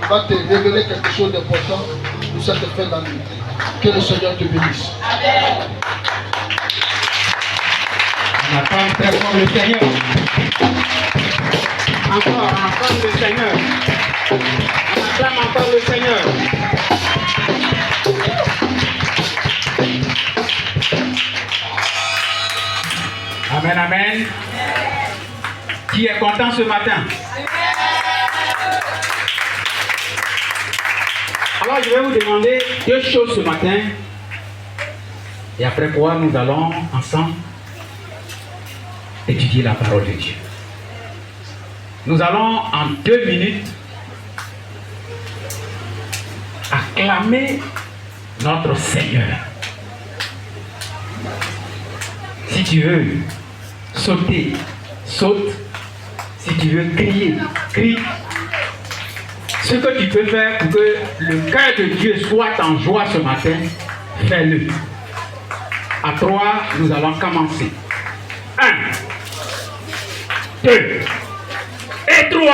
va te révéler quelque chose d'important pour cette fête d'année. Que le Seigneur te bénisse. Amen. On acclame très fort le Seigneur. Encore, on acclame le Seigneur. On acclame encore le Seigneur. Amen, amen. Qui est content ce matin? Alors je vais vous demander deux choses ce matin. Et après quoi nous allons ensemble étudier la parole de Dieu. Nous allons en 2 minutes acclamer notre Seigneur. Si tu veux sauter, saute. Si tu veux crier, crie. Ce que tu peux faire pour que le cœur de Dieu soit en joie ce matin, fais-le. À 3, nous allons commencer. 1, 2 et 3.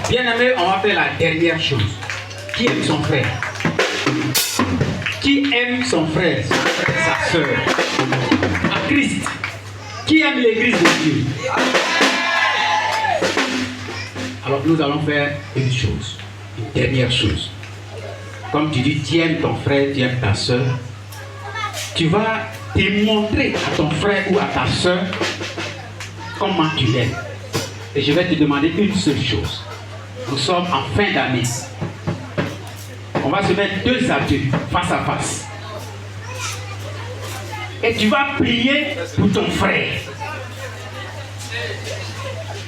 Bien-aimé, on va faire la dernière chose. Qui aime son frère? Qui aime son frère, sa soeur? À Christ. Qui aime l'église de Dieu? Alors nous allons faire une chose, une dernière chose. Comme tu dis, tu aimes ton frère, tu aimes ta soeur. Tu vas démontrer à ton frère ou à ta soeur comment tu l'aimes. Et je vais te demander une seule chose. Nous sommes en fin d'année. On va se mettre 2 à 2, face à face. Et tu vas prier pour ton frère.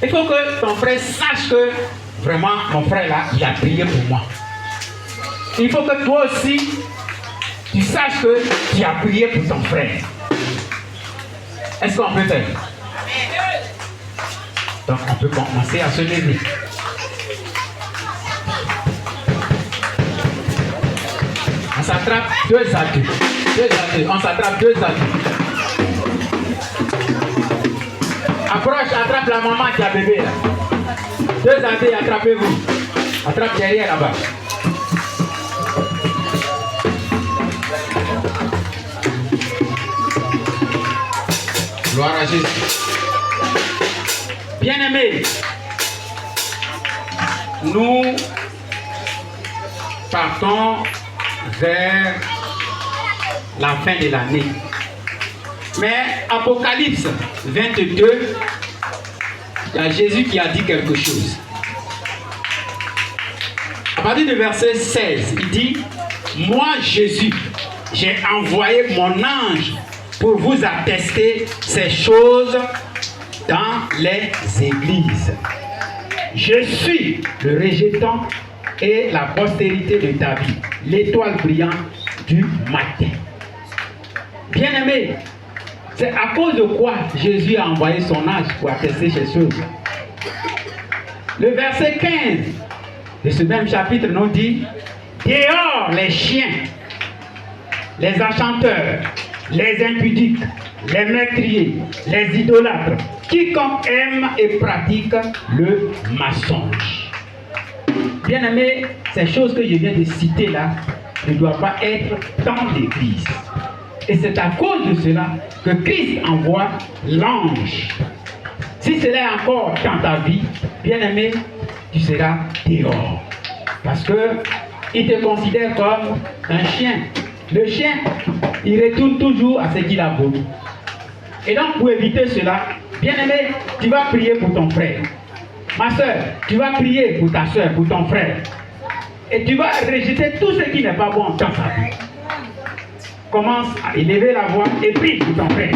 Il faut que ton frère sache que vraiment mon frère là, il a prié pour moi. Il faut que toi aussi, tu saches que tu as prié pour ton frère. Est-ce qu'on peut faire? Donc on peut commencer à se lever. On s'attrape 2 à 2. 2 à 2. On s'attrape 2 à 2. Approche, attrape la maman qui a bébé là. 2 à 2, attrapez-vous. Attrape derrière là-bas. Gloire à Jésus. Bien-aimés, nous partons vers la fin de l'année. Mais Apocalypse 22, il y a Jésus qui a dit quelque chose. À partir du verset 16, il dit: moi Jésus, j'ai envoyé mon ange pour vous attester ces choses dans les églises. Je suis le rejetant et la postérité de David, l'étoile brillante du matin. Bien-aimé, c'est à cause de quoi Jésus a envoyé son ange pour attester ces choses. Le verset 15 de ce même chapitre nous dit: dehors les chiens, les enchanteurs, les impudiques, les meurtriers, les idolâtres, quiconque aime et pratique le mensonge. Bien-aimé, ces choses que je viens de citer là ne doivent pas être dans l'église. Et c'est à cause de cela que Christ envoie l'ange. Si cela est encore dans ta vie, bien-aimé, tu seras dehors. Parce qu'il te considère comme un chien. Le chien, il retourne toujours à ce qu'il a voulu. Et donc, pour éviter cela, bien-aimé, tu vas prier pour ton frère. Ma soeur, tu vas prier pour ta soeur, pour ton frère. Et tu vas rejeter tout ce qui n'est pas bon dans sa vie. Commence à élever la voix et prie pour ton frère.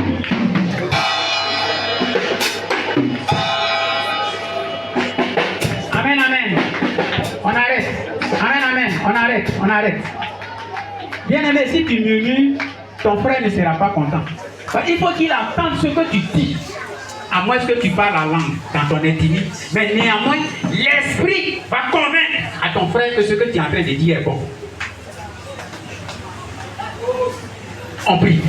Amen. On arrête. Bien aimé, si tu murmures, ton frère ne sera pas content. Il faut qu'il entende ce que tu dis. À moins que tu parles la langue quand on est timide. Mais néanmoins, l'esprit va convaincre à ton frère que ce que tu es en train de dire est bon. On prie.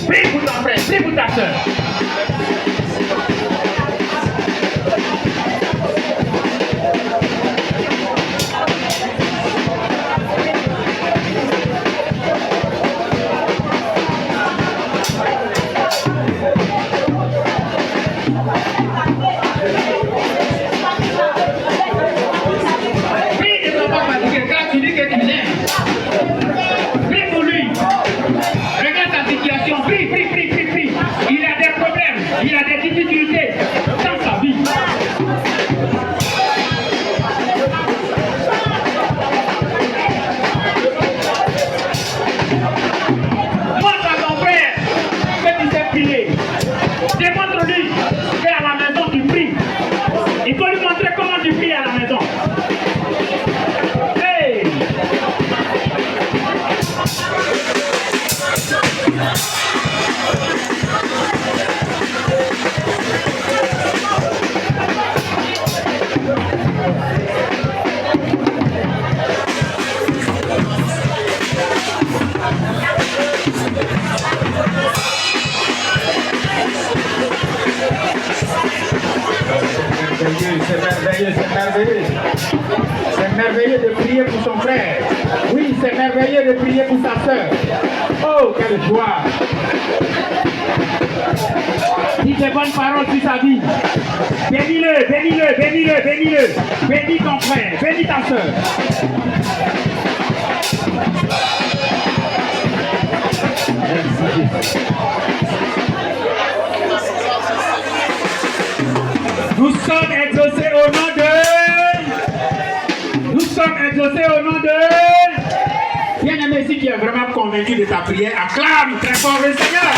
Prie pour ton frère, prie pour ta soeur. C'est merveilleux de prier pour son frère. Oui, c'est merveilleux de prier pour sa soeur. Oh, quelle joie! Dis des bonnes paroles sur sa vie. Bénis-le, bénis-le, bénis-le, bénis-le. Bénis ton frère, bénis ta soeur. Nous sommes exaucés au nom de... Nous sommes exaucés au nom de... Bien-aimé, si tu es vraiment convaincu de ta prière, acclame très fort le Seigneur.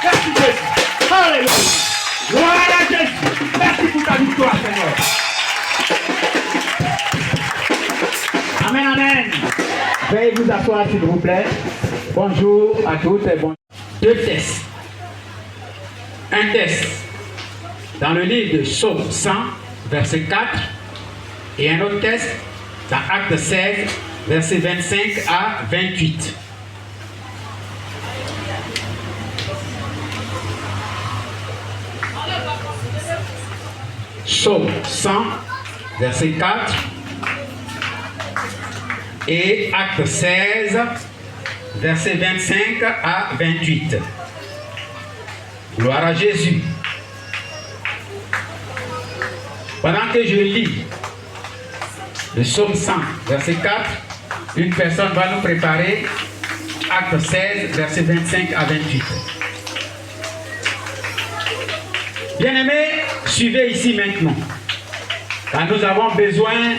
Merci Jésus. Alléluia. Gloire à Jésus. Merci pour ta victoire, Seigneur. Amen, amen. Veuillez vous asseoir, s'il vous plaît. Bonjour à toutes et bonjour. Deux tests. Un test dans le livre de Psaume 100, verset 4, et un autre test dans Acte 16, verset 25 à 28. Psaume 100, verset 4, et Acte 16, verset 25 à 28. Gloire à Jésus. Pendant que je lis le psaume 100, verset 4, une personne va nous préparer Acte 16, verset 25 à 28. Bien-aimés, suivez ici maintenant, car nous avons besoin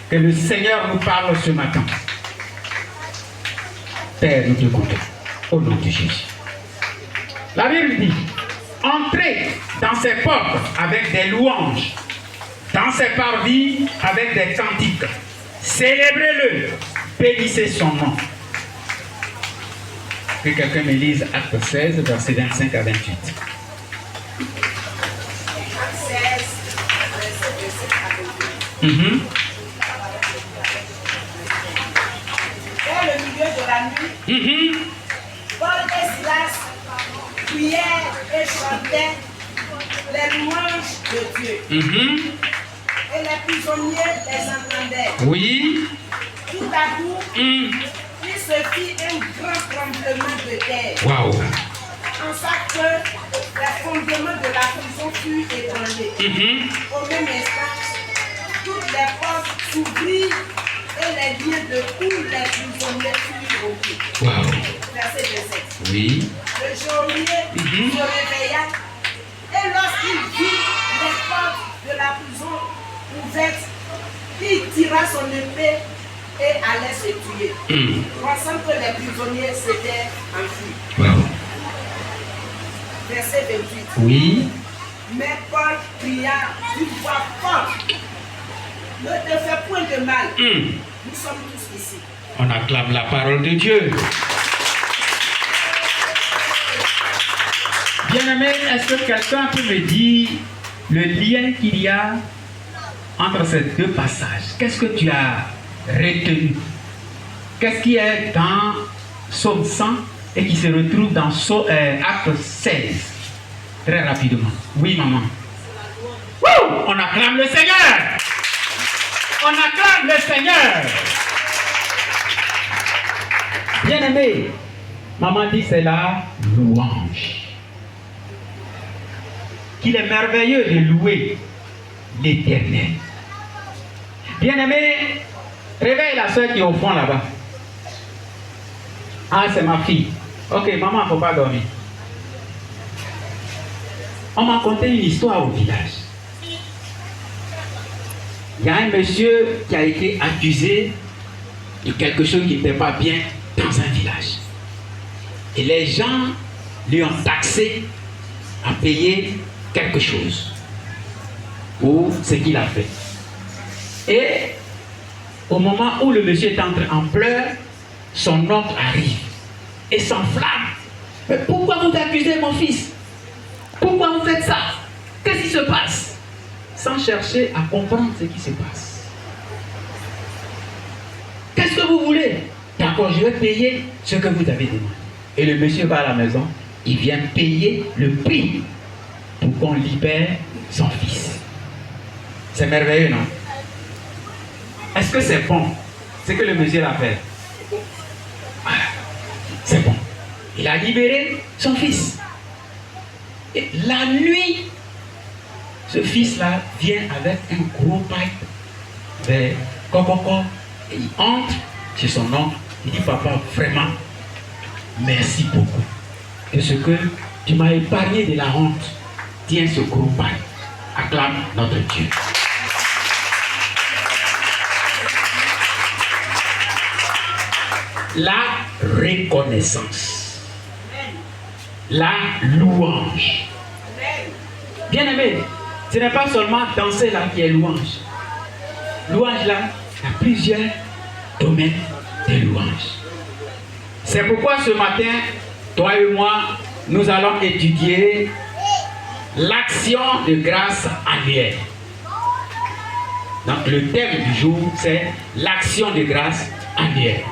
que le Seigneur nous parle ce matin. Père, nous te comptons, au nom de Jésus. La Bible dit, entrez dans ses portes avec des louanges, dans ses parvis avec des cantiques. Célébrez-le, bénissez son nom. Que quelqu'un me lise Acte 16, verset 25 à 28. Vers le milieu de la nuit, Paul et Silas priaient et chantaient les louanges de Dieu. Et les prisonniers les entendaient. Oui. Tout à coup, il se fit un grand tremblement de terre. Waouh. En sorte que les fondements de la prison furent ébranlés. Au même instant, toutes les portes s'ouvrirent et les liens de tous les prisonniers furent rompus. Wow. Verset 27. Oui. Le geôlier se réveilla et lorsqu'il vit les portes de la prison ouvertes, il tira son épée et allait se tuer, pensant que les prisonniers s'étaient enfuis. Wow. Verset 28. Oui. Mais Paul cria d'une voix forte. Ne te fais point de mal. Nous sommes tous ici. On acclame la parole de Dieu. Bien-aimé, est-ce que quelqu'un peut me dire le lien qu'il y a entre ces deux passages? Qu'est-ce que tu as retenu? Qu'est-ce qui est dans Psaume 100 et qui se retrouve dans Acte 16? Très rapidement. Oui, maman. Wouh! On acclame le Seigneur. On acclame le Seigneur. Bien-aimé, maman dit c'est la louange. Qu'il est merveilleux de louer l'Éternel. Bien-aimé, réveille la soeur qui est au fond là-bas. Ah, c'est ma fille. Ok, maman, il ne faut pas dormir. On m'a conté une histoire au village. Il y a un monsieur qui a été accusé de quelque chose qui n'était pas bien dans un village. Et les gens lui ont taxé à payer quelque chose pour ce qu'il a fait. Et au moment où le monsieur est entré en pleurs, son oncle arrive et s'enflamme. Mais pourquoi vous accusez mon fils? Pourquoi vous faites ça? Qu'est-ce qui se passe? Sans chercher à comprendre ce qui se passe. Qu'est-ce que vous voulez? D'accord, je vais payer ce que vous avez demandé. Et le monsieur va à la maison, il vient payer le prix pour qu'on libère son fils. C'est merveilleux, non? Est-ce que c'est bon ce que le monsieur a fait? Voilà. C'est bon. Il a libéré son fils. Et la nuit, ce fils-là vient avec un gros pipe vers Kokoko. Et il entre chez son oncle. Il dit, papa, vraiment, merci beaucoup. De ce que tu m'as épargné de la honte. Tiens ce gros pipe. Acclame notre Dieu. La reconnaissance. La louange. Bien aimé, ce n'est pas seulement danser là qui est louange. Louange là, il y a plusieurs domaines de louange. C'est pourquoi ce matin, toi et moi, nous allons étudier l'action de grâce annuelle. Donc le thème du jour, c'est l'action de grâce annuelle.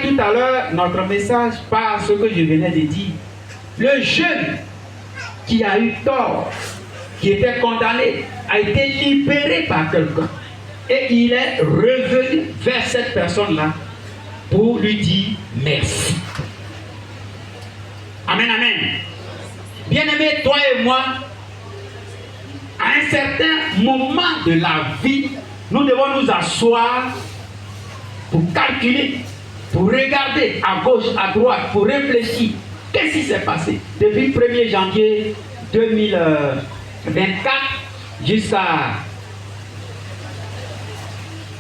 Tout à l'heure, notre message par ce que je venais de dire. Le jeune qui a eu tort, qui était condamné, a été libéré par quelqu'un. Et il est revenu vers cette personne-là pour lui dire merci. Amen, amen. Bien-aimé, toi et moi, à un certain moment de la vie, nous devons nous asseoir pour calculer, pour regarder à gauche, à droite, pour réfléchir. Qu'est-ce qui s'est passé depuis le 1er janvier 2024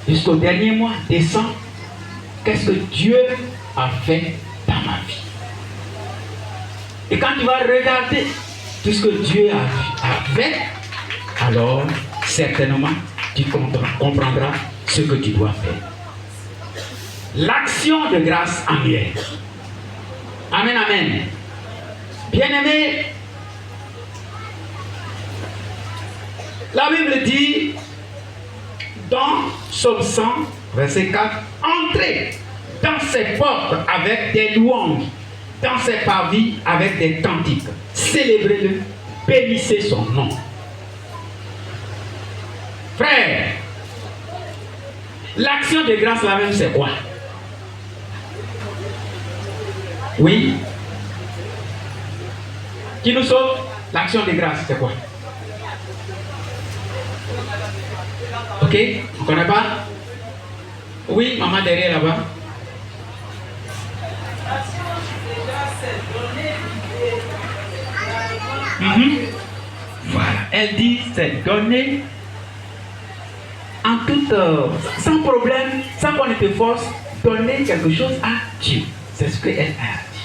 jusqu'au dernier mois, décembre? Qu'est-ce que Dieu a fait dans ma vie? Et quand tu vas regarder tout ce que Dieu a fait, alors certainement tu comprendras ce que tu dois faire. L'action de grâce annuelle. Amen, amen. Bien-aimé, la Bible dit dans Psaume 100, verset 4, entrez dans ses portes avec des louanges, dans ses parvis avec des cantiques. Célébrez-le, bénissez son nom. Frère, l'action de grâce la même, c'est quoi? Oui. Qui nous sauve? L'action de grâce, c'est quoi? Ok? On ne connaît pas? Oui, maman derrière là-bas. Voilà. Elle dit, c'est donner en toute, sans problème, sans qu'on ne te force, donner quelque chose à Dieu. C'est ce qu'elle a dit.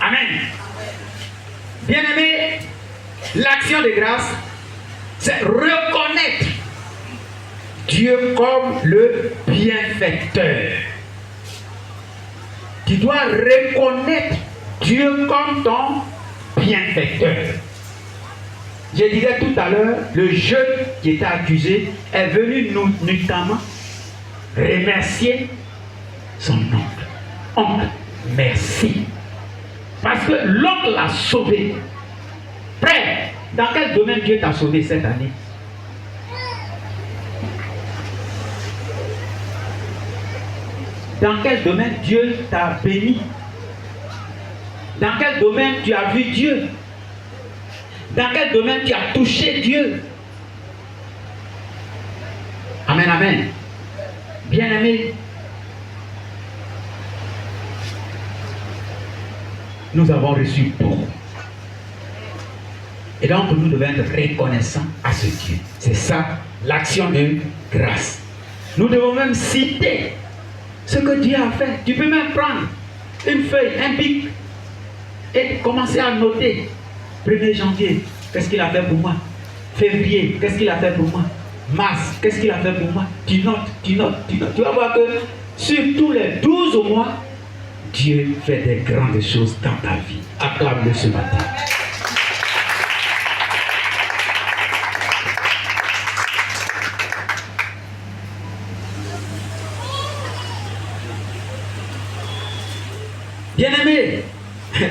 Amen. Bien-aimé, l'action de grâce, c'est reconnaître Dieu comme le bienfaiteur. Tu dois reconnaître Dieu comme ton bienfaiteur. Je disais tout à l'heure, le jeune qui était accusé est venu notamment remercier son oncle. Oncle, merci. Parce que l'oncle l'a sauvé. Frère, dans quel domaine Dieu t'a sauvé cette année? Dans quel domaine Dieu t'a béni? Dans quel domaine tu as vu Dieu? Dans quel domaine tu as touché Dieu? Amen, amen. Bien-aimés, nous avons reçu beaucoup. Et donc nous devons être reconnaissants à ce Dieu. C'est ça l'action de grâce. Nous devons même citer ce que Dieu a fait. Tu peux même prendre une feuille, un bic et commencer à noter. 1er janvier, qu'est-ce qu'il a fait pour moi? Février, qu'est-ce qu'il a fait pour moi? Mars, qu'est-ce qu'il a fait pour moi? Tu notes, tu notes, tu notes. Tu vas voir que sur tous les 12 mois, Dieu fait des grandes choses dans ta vie. Acclame-le ce matin. Bien-aimé,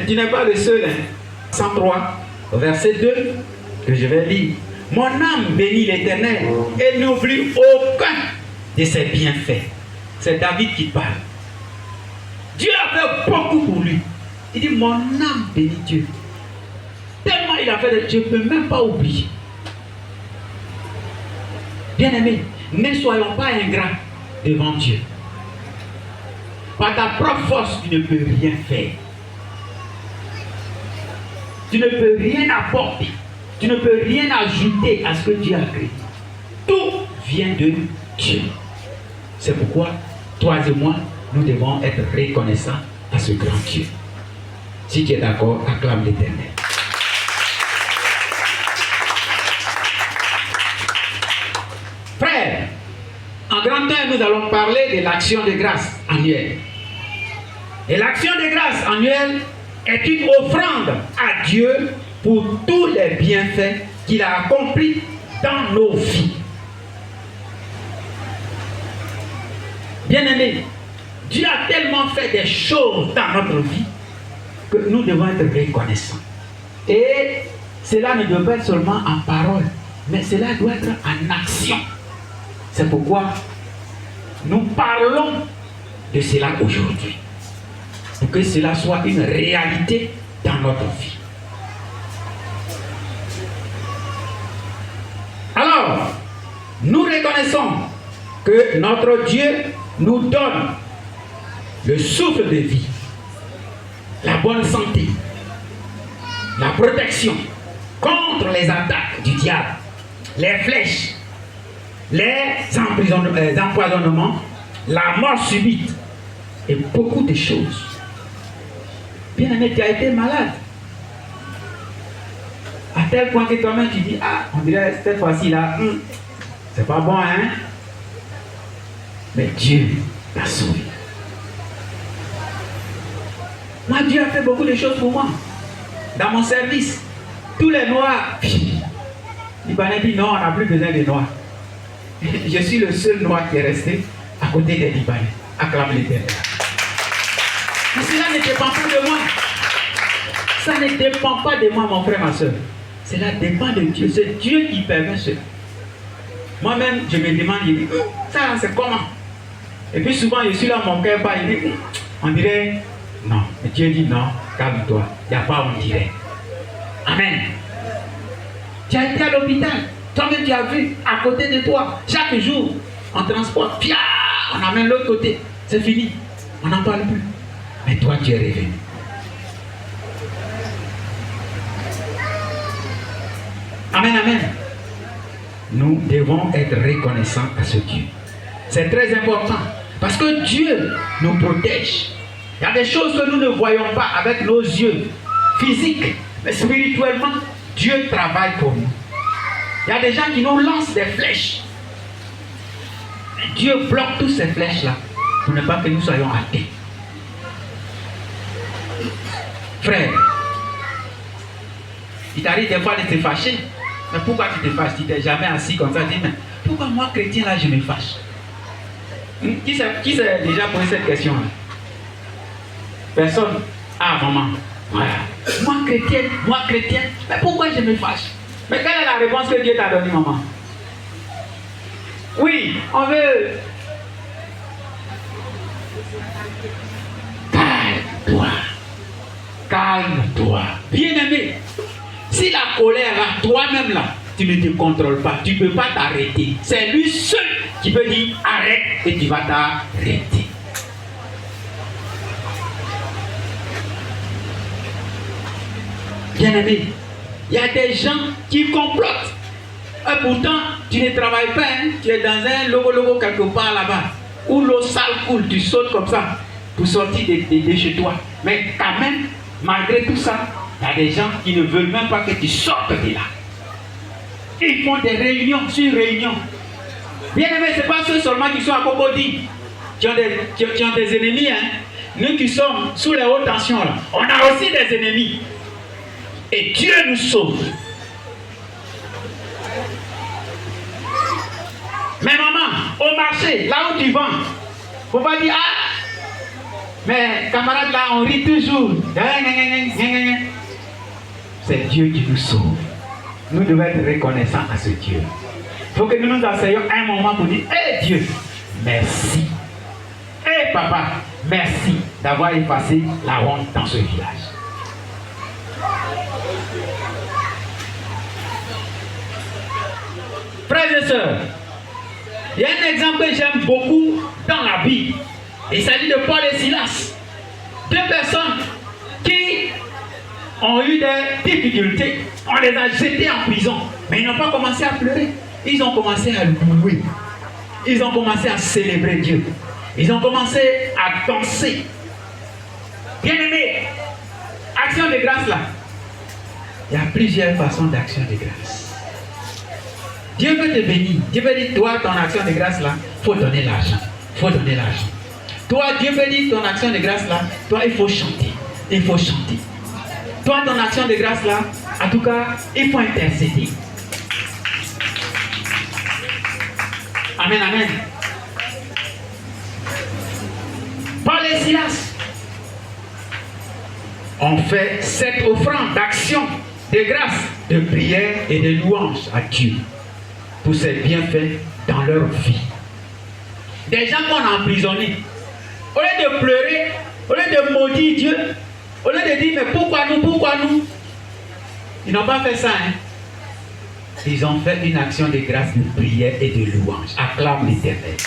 tu n'es pas le seul. 103, verset 2, que je vais lire. Mon âme bénit l'Éternel et n'oublie aucun de ses bienfaits. C'est David qui parle. Dieu a fait beaucoup pour lui. Il dit, mon âme bénit Dieu. Tellement il a fait de Dieu, je ne peux même pas oublier. Bien-aimé, ne soyons pas ingrats devant Dieu. Par ta propre force, tu ne peux rien faire. Tu ne peux rien apporter. Tu ne peux rien ajouter à ce que Dieu a créé. Tout vient de Dieu. C'est pourquoi, toi et moi, nous devons être reconnaissants à ce grand Dieu. Si tu es d'accord, acclame l'Éternel. Frère, en grand temps, nous allons parler de l'action de grâce annuelle. Et l'action de grâce annuelle est une offrande à Dieu pour tous les bienfaits qu'il a accomplis dans nos vies. Bien-aimés, Dieu a tellement fait des choses dans notre vie que nous devons être reconnaissants. Et cela ne doit pas être seulement en parole, mais cela doit être en action. C'est pourquoi nous parlons de cela aujourd'hui. Pour que cela soit une réalité dans notre vie. Alors, nous reconnaissons que notre Dieu nous donne le souffle de vie, la bonne santé, la protection contre les attaques du diable, les flèches, les empoisonnements, la mort subite et beaucoup de choses. Bien-aimé, tu as été malade. À tel point que toi-même tu dis, ah, on dirait cette fois-ci là, c'est pas bon, hein? Mais Dieu t'a sauvé. Moi, Dieu a fait beaucoup de choses pour moi. Dans mon service, tous les noirs, Libanais dit non, on n'a plus besoin de noirs. Je suis le seul noir qui est resté à côté des Libanais. Acclame l'Éternel. Mais cela ne dépend pas de moi. Ça ne dépend pas de moi, mon frère, ma soeur. Cela dépend de Dieu. C'est Dieu qui permet cela. Moi-même, je me demande, je dis, ça c'est comment? Et puis souvent, je suis là, mon cœur bat, il dit, on dirait, non. Et Dieu dit, non, calme-toi. Il n'y a pas on dirait. Amen. Tu as été à l'hôpital. Toi-même, tu as vu à côté de toi, chaque jour, on transporte, pia, on amène l'autre côté. C'est fini. On n'en parle plus. Mais toi, tu es revenu. Amen, amen. Nous devons être reconnaissants à ce Dieu. C'est très important. Parce que Dieu nous protège. Il y a des choses que nous ne voyons pas avec nos yeux physiques. Mais spirituellement, Dieu travaille pour nous. Il y a des gens qui nous lancent des flèches. Dieu bloque toutes ces flèches-là pour ne pas que nous soyons athées. Frère, il t'arrive des fois de te fâcher. Mais pourquoi tu te fâches? Tu t'es jamais assis comme ça. Tu dis, mais pourquoi moi, chrétien, là, je me fâche? Qui s'est déjà posé cette question-là? Personne. Ah, maman. Voilà. Moi, chrétien, mais pourquoi je me fâche? Mais quelle est la réponse que Dieu t'a donnée, maman? Oui, on veut. Calme-toi. Calme-toi. Bien-aimé, si la colère là, toi-même là, tu ne te contrôles pas, tu ne peux pas t'arrêter. C'est lui seul qui peut dire arrête et tu vas t'arrêter. Bien-aimé, il y a des gens qui complotent. Et pourtant, tu ne travailles pas, hein? Tu es dans un logo quelque part là-bas, où l'eau sale coule, tu sautes comme ça pour sortir de chez toi. Mais quand même, malgré tout ça, il y a des gens qui ne veulent même pas que tu sortes de là. Ils font des réunions sur réunions. Bien aimé, ce n'est pas ceux seulement qui sont à Cocody, qui ont des ennemis. Hein? Nous qui sommes sous les hautes tensions, là, on a aussi des ennemis. Et Dieu nous sauve. Mais maman, au marché, là où tu vends, il ne faut pas dire, ah, mais camarades là, on rit toujours. C'est Dieu qui nous sauve. Nous devons être reconnaissants à ce Dieu. Il faut que nous nous asseyions un moment pour dire, hé Dieu, merci. Hé papa, merci d'avoir effacé la honte dans ce village. Frères et sœurs, il y a un exemple que j'aime beaucoup dans la Bible. Il s'agit de Paul et Silas. Deux personnes qui ont eu des difficultés. On les a jetés en prison. Mais ils n'ont pas commencé à pleurer. Ils ont commencé à louer. Ils ont commencé à célébrer Dieu. Ils ont commencé à danser. Bien-aimés, action de grâce là. Il y a plusieurs façons d'action de grâce. Dieu veut te bénir. Dieu veut dire, toi, ton action de grâce là, il faut donner l'argent. Il faut donner l'argent. Toi, Dieu veut dire, ton action de grâce là, toi, il faut chanter. Il faut chanter. Toi, ton action de grâce là, en tout cas, il faut intercéder. Amen, amen. Paul et Silas ont fait cette offrande d'action, de grâce, de prière et de louange à Dieu pour ses bienfaits dans leur vie. Des gens qu'on a emprisonnés, au lieu de pleurer, au lieu de maudire Dieu, au lieu de dire mais pourquoi nous, ils n'ont pas fait ça. Hein? Ils ont fait une action de grâce, de prière et de louange. Acclame l'Éternel.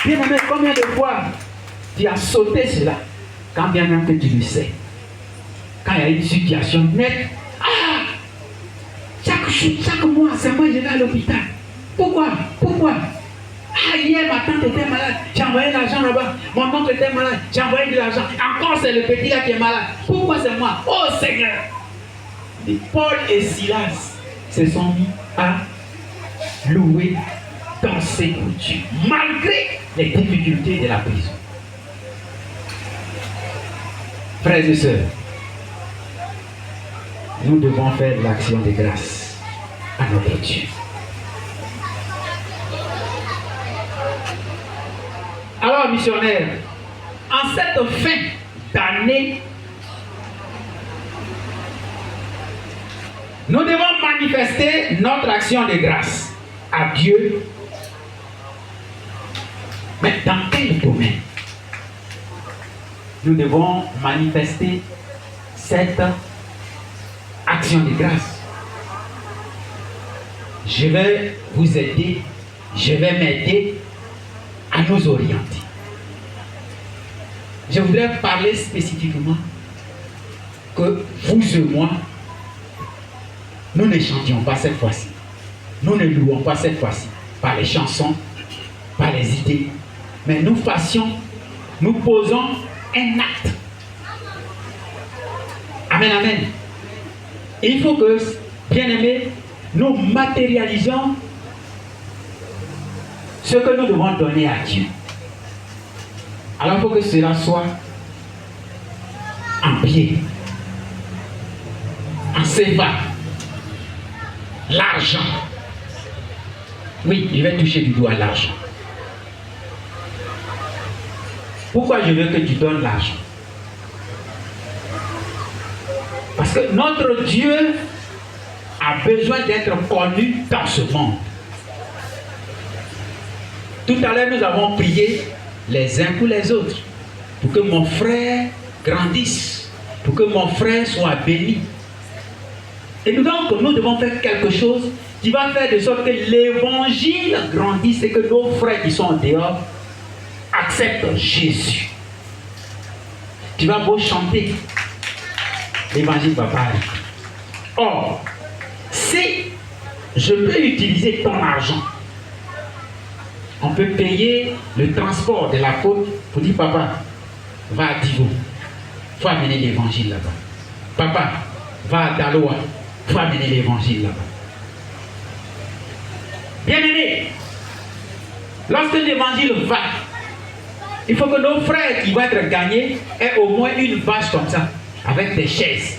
Bien aimé, combien de fois tu as sauté cela, quand bien même que tu le sais. Quand il y a une situation nette, ah, chaque mois, c'est moi je vais à l'hôpital. Pourquoi? Ah, hier ma tante était malade, j'ai envoyé l'argent là-bas. Mon oncle était malade, j'ai envoyé de l'argent. Encore c'est le petit là qui est malade. Pourquoi c'est moi? Oh Seigneur! Et Paul et Silas se sont mis à louer, danser pour Dieu, malgré les difficultés de la prison. Frères et sœurs, nous devons faire l'action de grâce à notre Dieu. Alors, missionnaires, en cette fin d'année, nous devons manifester notre action de grâce à Dieu. Mais dans quel domaine nous devons manifester cette action de grâce? Je vais vous aider, je vais m'aider à nous orienter. Je voudrais parler spécifiquement que vous et moi, nous ne chantions pas cette fois-ci. Nous ne louons pas cette fois-ci par les chansons, par les idées, mais nous fassions nous posons un acte. Amen, amen. Et il faut que, bien aimés, nous matérialisons ce que nous devons donner à Dieu. Alors il faut que cela soit en pied, en CFA, l'argent. Oui, je vais toucher du doigt l'argent. Pourquoi je veux que tu donnes l'argent? Parce que notre Dieu a besoin d'être connu dans ce monde. Tout à l'heure, nous avons prié les uns pour les autres, pour que mon frère grandisse, pour que mon frère soit béni. Et nous, donc, nous devons faire quelque chose qui va faire de sorte que l'évangile grandisse et que nos frères qui sont dehors acceptent Jésus. Tu vas beau chanter, l'évangile va pas arriver. Or, si je peux utiliser ton argent, on peut payer le transport de la côte pour dire papa, va à Divo, il faut amener l'évangile là-bas. Papa, va à Daloa, il faut amener l'évangile là-bas. Bien aimé, lorsque l'évangile va, il faut que nos frères qui vont être gagnés aient au moins une vache comme ça, avec des chaises.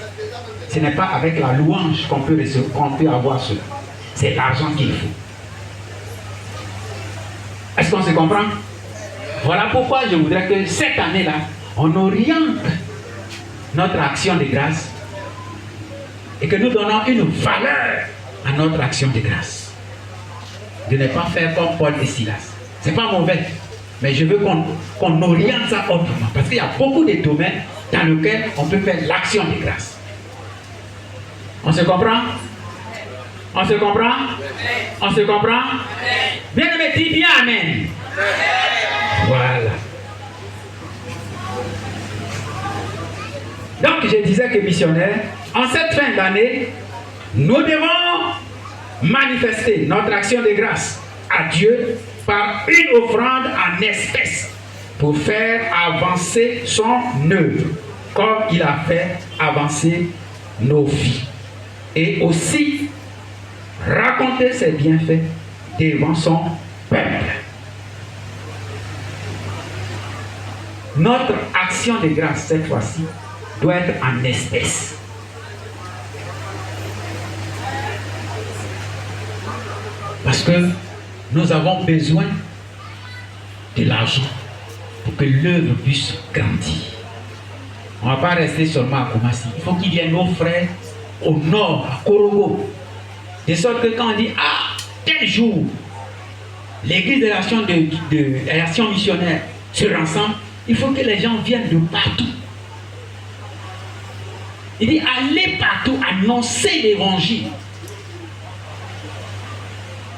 Ce n'est pas avec la louange qu'on peut avoir cela. C'est l'argent qu'il faut. Est-ce qu'on se comprend? Voilà pourquoi je voudrais que cette année-là, on oriente notre action de grâce et que nous donnons une valeur à notre action de grâce. De ne pas faire comme Paul et Silas. Ce n'est pas mauvais, mais je veux qu'on oriente ça autrement. Parce qu'il y a beaucoup de domaines dans lesquels on peut faire l'action de grâce. On se comprend? On se comprend? On se comprend? Bien aimé, dis bien amen. Voilà. Donc je disais que missionnaire, en cette fin d'année, nous devons manifester notre action de grâce à Dieu par une offrande en espèces pour faire avancer son œuvre comme il a fait avancer nos vies. Et aussi raconter ses bienfaits devant son peuple. Notre action de grâce cette fois-ci doit être en espèces. Parce que nous avons besoin de l'argent pour que l'œuvre puisse grandir. On ne va pas rester seulement à Koumassi. Il faut qu'il y ait nos frères au nord, à Korogo. De sorte que quand on dit, ah, tel jour, l'église de l'action missionnaire se rassemble, il faut que les gens viennent de partout. Il dit, allez partout annoncer l'évangile.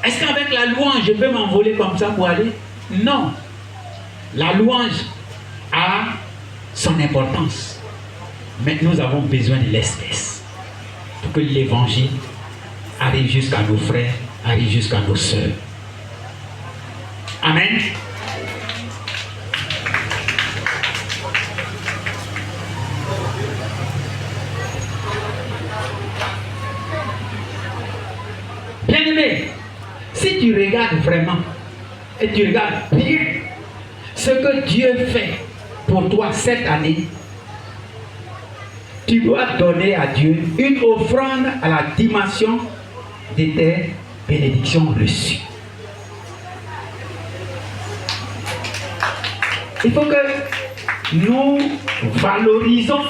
Est-ce qu'avec la louange, je peux m'envoler comme ça pour aller? Non. La louange a son importance. Mais nous avons besoin de l'espèce pour que l'évangile arrive jusqu'à nos frères, arrive jusqu'à nos sœurs. Amen. Bien-aimé, si tu regardes vraiment et tu regardes bien ce que Dieu fait pour toi cette année, tu dois donner à Dieu une offrande à la dimension de tes bénédictions reçues. Il faut que nous valorisons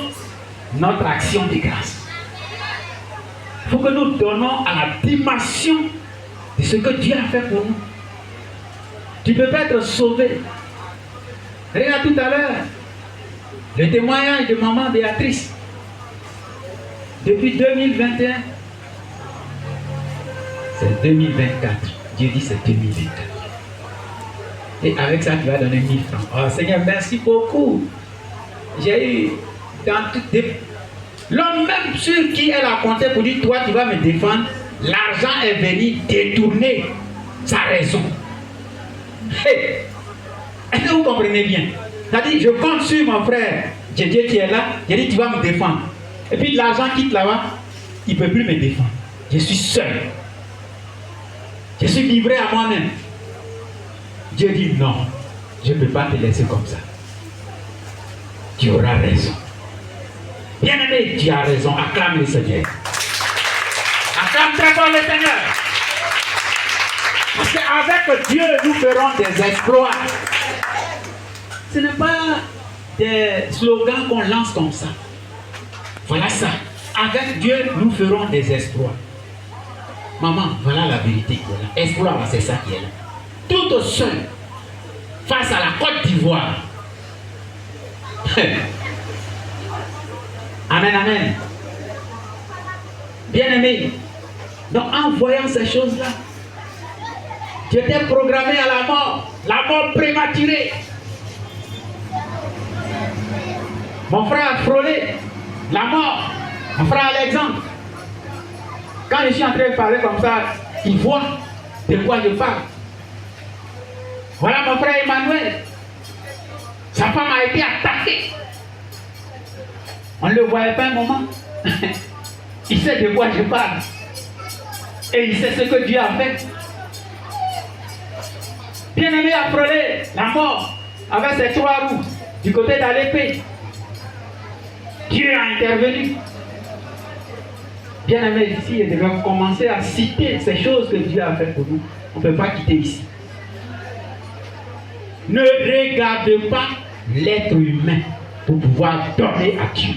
notre action de grâce. Il faut que nous donnons à la dimension de ce que Dieu a fait pour nous. Tu ne peux pas être sauvé. Regarde tout à l'heure le témoignage de maman Béatrice. Depuis 2021, c'est 2024. Dieu dit c'est 2024. Et avec ça, tu vas donner 1000 francs. Oh Seigneur, merci beaucoup. J'ai eu dans toutes des... L'homme même sur qui elle a compté pour dire, toi tu vas me défendre, l'argent est venu détourner sa raison. Hey. Est-ce que vous comprenez bien? Il a dit, je compte sur mon frère. Dieu, tu es là. J'ai dit, tu vas me défendre. Et puis l'argent quitte là-bas, il ne peut plus me défendre. Je suis seul. Je suis livré à moi-même. Dieu dit, non, je ne peux pas te laisser comme ça. Tu auras raison. Bien-aimé, tu as raison. Acclame le Seigneur. Acclame très fort le Seigneur. Parce qu'avec Dieu, nous ferons des exploits. Ce n'est pas des slogans qu'on lance comme ça. Voilà ça. Avec Dieu, nous ferons des exploits. Maman, voilà la vérité qui est là. Exploit, c'est ça qui est là. Tout seul, face à la Côte d'Ivoire. Amen, amen. Bien-aimé. Donc, en voyant ces choses-là, tu étais programmé à la mort prématurée. Mon frère a frôlé la mort. Mon frère Alexandre. Quand je suis en train de parler comme ça, il voit de quoi je parle. Voilà mon frère Emmanuel. Sa femme a été attaquée. On ne le voyait pas un moment. Il sait de quoi je parle. Et il sait ce que Dieu a fait. Bien-aimé a frôlé la mort avec ses 3 roues du côté d'Alépé. Dieu a intervenu. Bien-aimé, ici, je devais commencer à citer ces choses que Dieu a fait pour nous. On ne peut pas quitter ici. Ne regarde pas l'être humain pour pouvoir donner à Dieu.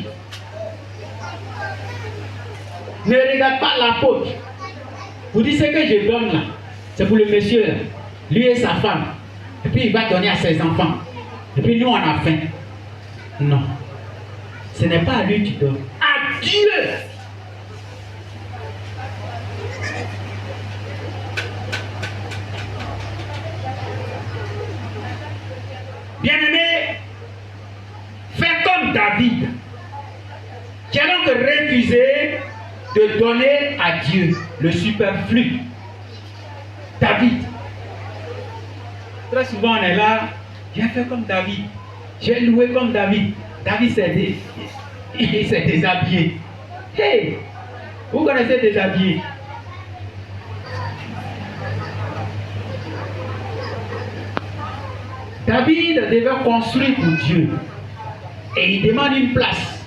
Ne regarde pas l'apôtre. Vous dites ce que je donne là, c'est pour le monsieur là, lui et sa femme. Et puis il va donner à ses enfants. Et puis nous on a faim. Non. Ce n'est pas à lui que tu donnes. À Dieu. Bien-aimé, fais comme David, qui a donc refusé de donner à Dieu le superflu. David. Très souvent on est là, j'ai fait comme David, j'ai loué comme David. David s'est déshabillé. Hey, vous connaissez déshabillé? David devait construire pour Dieu. Et il demande une place.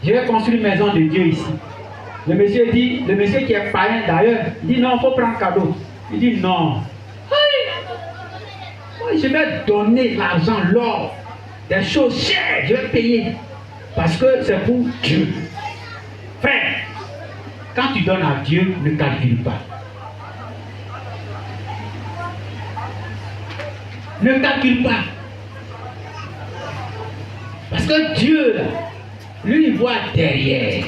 Je vais construire une maison de Dieu ici. Le monsieur qui est païen d'ailleurs, il dit non, il faut prendre cadeau. Il dit non. Oui, je vais donner l'argent, l'or, des choses chères, je vais payer. Parce que c'est pour Dieu. Frère, quand tu donnes à Dieu, ne calcule pas. Ne calcule pas. Parce que Dieu, lui, il voit derrière.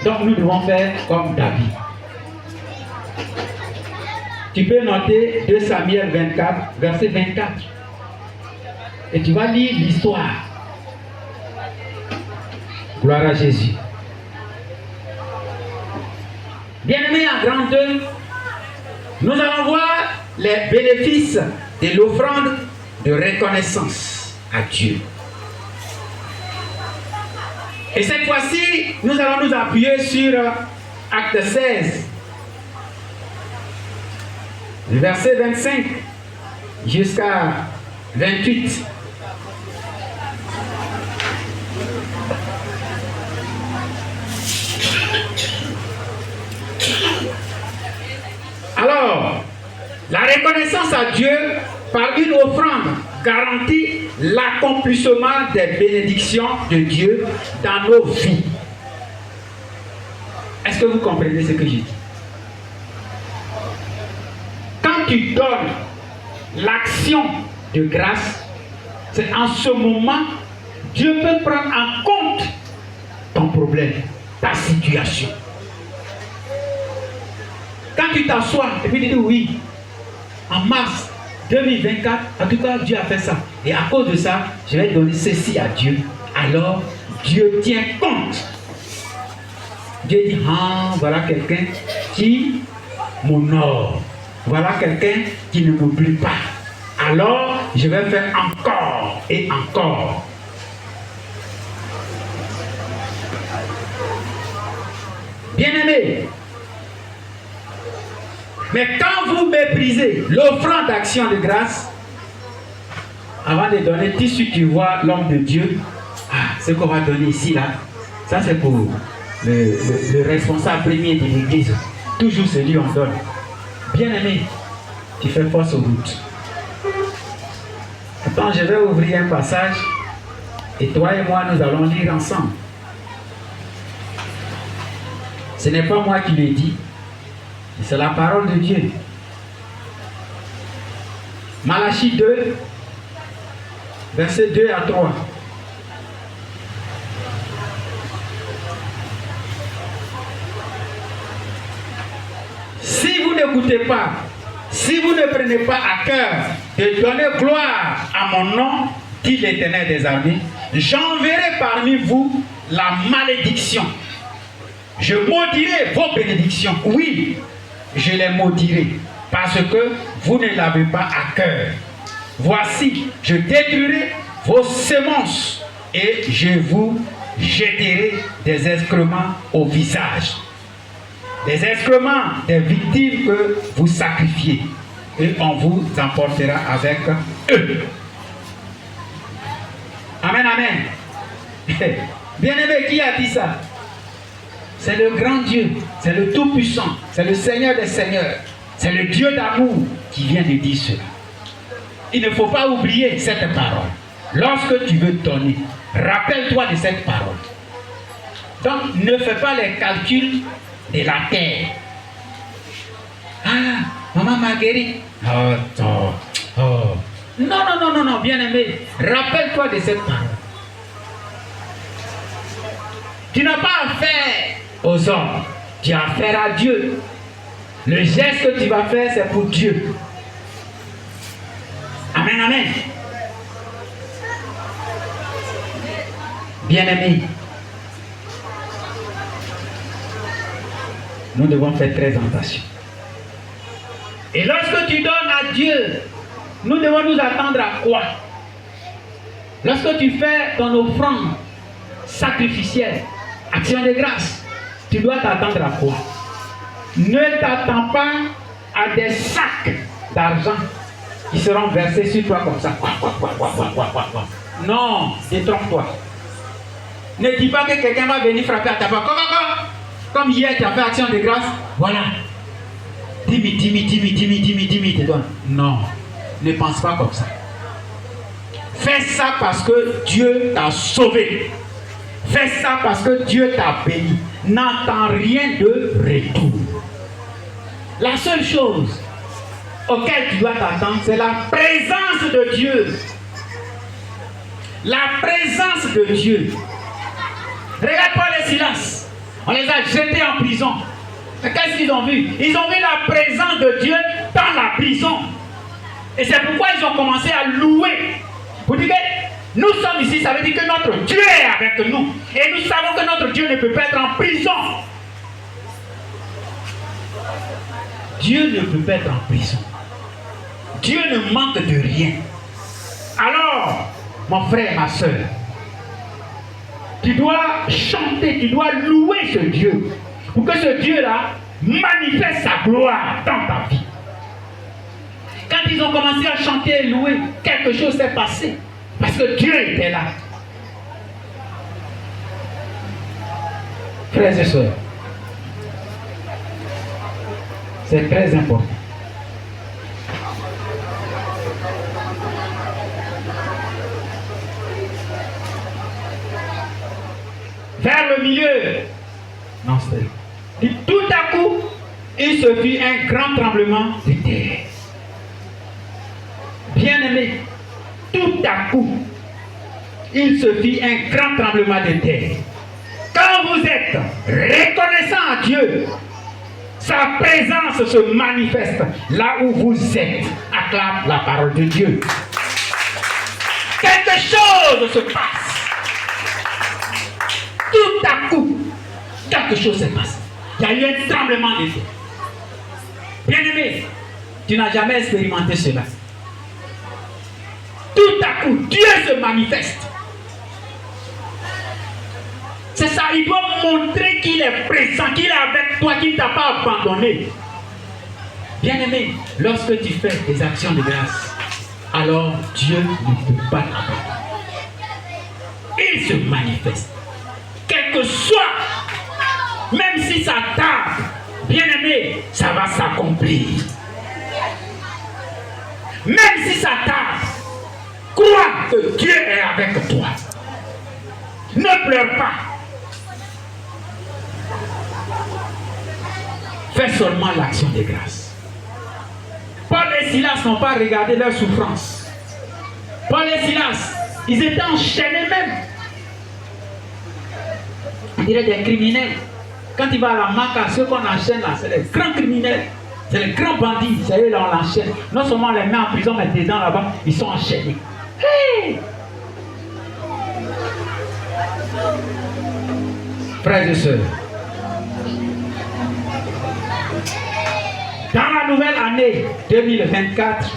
Donc nous devons faire comme David. Tu peux noter 2 Samuel 24, verset 24. Et tu vas lire l'histoire. Gloire à Jésus. Bien-aimés en grandeur, nous allons voir les bénéfices de l'offrande de reconnaissance à Dieu. Et cette fois-ci, nous allons nous appuyer sur Acte 16, le verset 25 jusqu'à 28. Alors, la reconnaissance à Dieu par une offrande garantit l'accomplissement des bénédictions de Dieu dans nos vies. Est-ce que vous comprenez ce que j'ai dit? Quand tu donnes l'action de grâce, c'est en ce moment Dieu peut prendre en compte ton problème, ta situation. Quand tu t'assois et puis tu dis oui, en mars 2024, en tout cas Dieu a fait ça. Et à cause de ça, je vais donner ceci à Dieu. Alors Dieu tient compte. Dieu dit, ah, voilà quelqu'un qui m'honore. Voilà quelqu'un qui ne m'oublie pas. Alors je vais faire encore et encore. Bien-aimés, mais quand vous méprisez l'offrande d'action de grâce, avant de donner, tout si tu vois l'homme de Dieu, ce qu'on va donner ici, là, ça c'est pour le responsable premier de l'église. Toujours celui on donne. Bien-aimé, tu fais force aux routes. Attends, je vais ouvrir un passage et toi et moi, nous allons lire ensemble. Ce n'est pas moi qui l'ai dit, c'est la parole de Dieu. Malachie 2, versets 2 à 3. Si vous n'écoutez pas, si vous ne prenez pas à cœur de donner gloire à mon nom, dit l'Éternel des armées, j'enverrai parmi vous la malédiction. Je maudirai vos bénédictions. Oui, je les maudirai parce que vous ne l'avez pas à cœur. Voici, je détruirai vos semences et je vous jetterai des excréments au visage. Des excréments des victimes que vous sacrifiez et on vous emportera avec eux. Amen, amen. Bien-aimé, qui a dit ça? C'est le grand Dieu, c'est le Tout-Puissant, c'est le Seigneur des Seigneurs, c'est le Dieu d'amour qui vient de dire cela. Il ne faut pas oublier cette parole. Lorsque tu veux donner, rappelle-toi de cette parole. Donc, ne fais pas les calculs de la terre. Ah, maman Marguerite. Non, non, non, non, non, bien-aimé, rappelle-toi de cette parole. Tu n'as pas affaire aux hommes, tu as affaire à Dieu. Le geste que tu vas faire, c'est pour Dieu. Amen, amen. Bien-aimés, nous devons faire très attention. Et lorsque tu donnes à Dieu, nous devons nous attendre à quoi? Lorsque tu fais ton offrande sacrificielle, action de grâce, tu dois t'attendre à quoi? Ne t'attends pas à des sacs d'argent qui seront versés sur toi comme ça. Non, détrompe-toi. Ne dis pas que quelqu'un va venir frapper à ta porte. Comme hier, tu as fait action de grâce. Voilà. 10 000, te donne. Non, ne pense pas comme ça. Fais ça parce que Dieu t'a sauvé. Fais ça parce que Dieu t'a béni. N'attends rien de retour. La seule chose auquel tu dois t'attendre, c'est la présence de Dieu. La présence de Dieu. Regarde Paul et Silas. On les a jetés en prison. Qu'est-ce qu'ils ont vu? Ils ont vu la présence de Dieu dans la prison. Et c'est pourquoi ils ont commencé à louer. Vous dites que nous sommes ici, ça veut dire que notre Dieu est avec nous. Et nous savons que notre Dieu ne peut pas être en prison. Dieu ne peut pas être en prison. Dieu ne manque de rien. Alors, mon frère, ma soeur, tu dois chanter, tu dois louer ce Dieu. Pour que ce Dieu-là manifeste sa gloire dans ta vie. Quand ils ont commencé à chanter et louer, quelque chose s'est passé. Parce que Dieu était là. Frères et sœurs, c'est très important. Vers le milieu, non, c'est tout à coup, il se fit un grand tremblement de terre. Bien-aimé, tout à coup, il se fit un grand tremblement de terre. Quand vous êtes reconnaissant à Dieu, sa présence se manifeste là où vous êtes. Acclame la parole de Dieu. Quelque chose se passe. Tout à coup, quelque chose se passe. Il y a eu un tremblement de terre. Bien-aimé, tu n'as jamais expérimenté cela. manifeste. C'est ça, il doit montrer qu'il est présent, qu'il est avec toi, qu'il ne t'a pas abandonné. Bien-aimé, lorsque tu fais des actions de grâce, alors Dieu ne peut pas t'abandonner. Il se manifeste. Quel que soit, même si ça tarde, bien-aimé, ça va s'accomplir. Même si ça tarde, crois que Dieu est avec toi. Ne pleure pas. Fais seulement l'action de grâce. Paul et Silas n'ont pas regardé leur souffrance. Paul et Silas, ils étaient enchaînés même. On dirait des criminels. Quand il va à la Maca, ceux qu'on enchaîne là, c'est les grands criminels. C'est les grands bandits. C'est eux là, on l'enchaîne. Non seulement on les met en prison, mais dedans là-bas, ils sont enchaînés. Hey! Frères et sœurs, dans la nouvelle année 2024,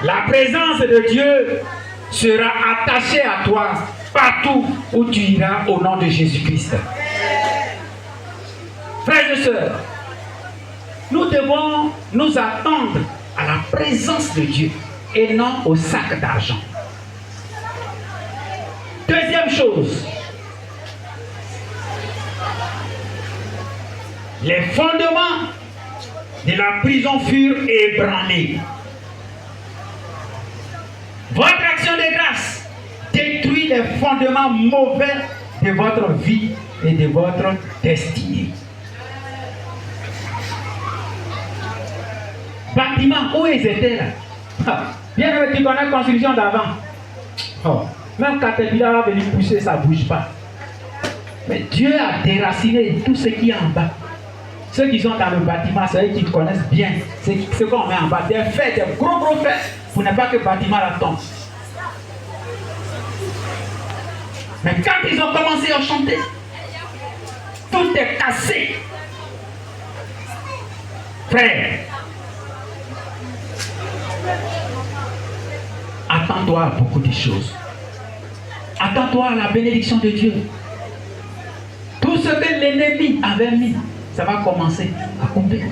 la présence de Dieu sera attachée à toi partout où tu iras au nom de Jésus-Christ. Frères et sœurs, nous devons nous attendre à la présence de Dieu et non au sac d'argent. Deuxième chose, les fondements de la prison furent ébranlés. Votre action de grâce détruit les fondements mauvais de votre vie et de votre destinée. Bâtiments, où ils étaient là? Bien que tu connais la construction d'avant. Oh, même quand il va venir pousser, ça ne bouge pas. Mais Dieu a déraciné tout ce qui est en bas. Ceux qui sont dans le bâtiment, c'est eux qui connaissent bien ce qu'on met en bas. Des faits, des gros faits, pour ne pas que le bâtiment la tombe. Mais quand ils ont commencé à chanter, tout est cassé. Frère, attends-toi à beaucoup de choses. Attends-toi à la bénédiction de Dieu. Tout ce que l'ennemi avait mis, ça va commencer à couper.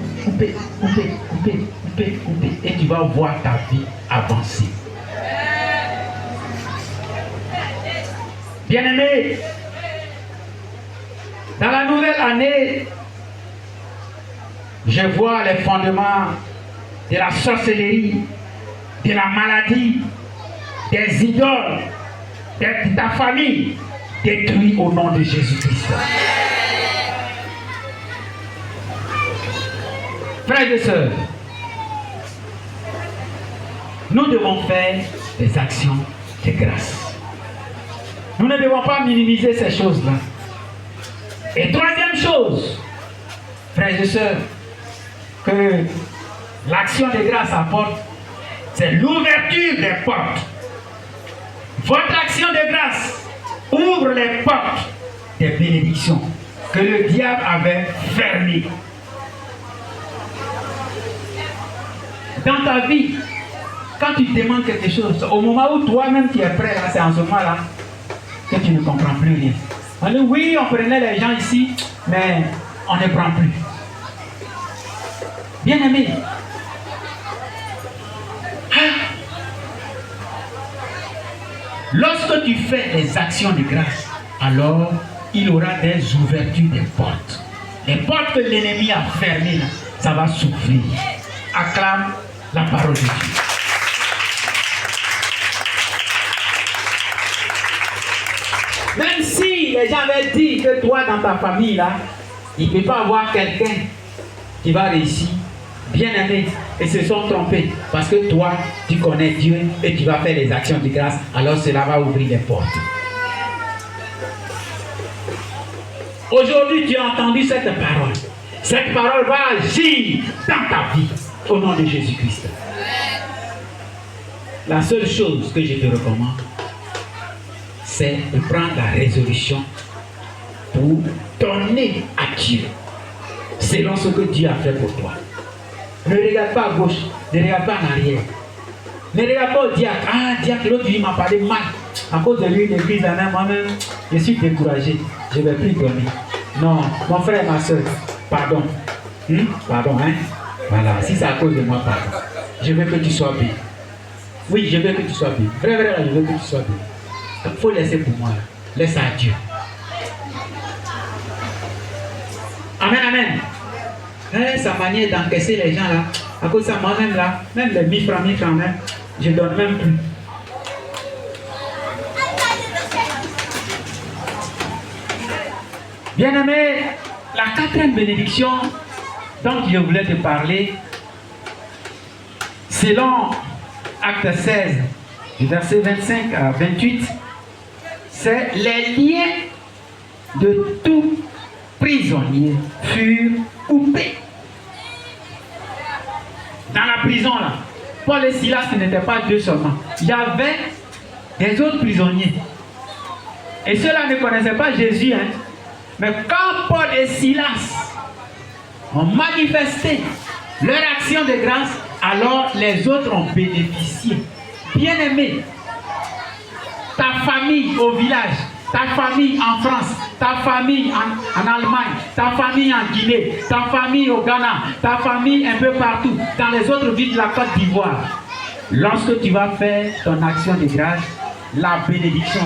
Et tu vas voir ta vie avancer. Bien-aimé, dans la nouvelle année, je vois les fondements de la sorcellerie, de la maladie, des idoles, de ta famille détruits au nom de Jésus-Christ. Frères et sœurs, nous devons faire des actions de grâce. Nous ne devons pas minimiser ces choses-là. Et troisième chose, frères et sœurs, que l'action de grâce apporte, c'est l'ouverture des portes. Votre action de grâce ouvre les portes des bénédictions que le diable avait fermées. Dans ta vie, quand tu demandes quelque chose, au moment où toi-même tu es prêt, c'est en ce moment-là que tu ne comprends plus rien. On dit oui, on prenait les gens ici, mais on ne prend plus. Bien-aimé, lorsque tu fais des actions de grâce, alors il y aura des ouvertures des portes. Les portes que l'ennemi a fermées, ça va s'ouvrir. Acclame la parole de Dieu. Même si les gens avaient dit que toi, dans ta famille, là, il ne peut pas avoir quelqu'un qui va réussir, bien aimé, et se sont trompés. Parce que toi, tu connais Dieu et tu vas faire les actions de grâce, alors cela va ouvrir les portes. Aujourd'hui, tu as entendu cette parole. Cette parole va agir dans ta vie, au nom de Jésus-Christ. La seule chose que je te recommande, c'est de prendre la résolution pour donner à Dieu selon ce que Dieu a fait pour toi. Ne regarde pas à gauche, ne regarde pas en arrière. Ne regarde pas au diacre. Ah, diacre, l'autre il m'a parlé mal. À cause de lui, l'église, moi-même, je suis découragé. Je ne vais plus dormir. Non, mon frère et ma soeur, pardon. Pardon, hein. Voilà, si c'est à cause de moi, pardon. Je veux que tu sois bien. Oui, je veux que tu sois bien. Vrai, je veux que tu sois bien. Il faut laisser pour moi. Laisse à Dieu. Amen, amen. Sa manière d'encaisser les gens là, à cause de ça, moi-même là, même les 1000 francs même, je ne donne même plus. Bien-aimé, la 4e bénédiction dont je voulais te parler, selon Acte 16, du verset 25 à 28, c'est les liens de tout prisonnier furent coupés. Dans la prison là, Paul et Silas ce n'étaient pas deux seulement. Il y avait des autres prisonniers. Et ceux-là ne connaissaient pas Jésus. Hein. Mais quand Paul et Silas ont manifesté leur action de grâce, alors les autres ont bénéficié. Bien-aimé, ta famille au village, ta famille en France, ta famille en Allemagne, ta famille en Guinée, ta famille au Ghana, ta famille un peu partout, dans les autres villes de la Côte d'Ivoire. Lorsque tu vas faire ton action de grâce, la bénédiction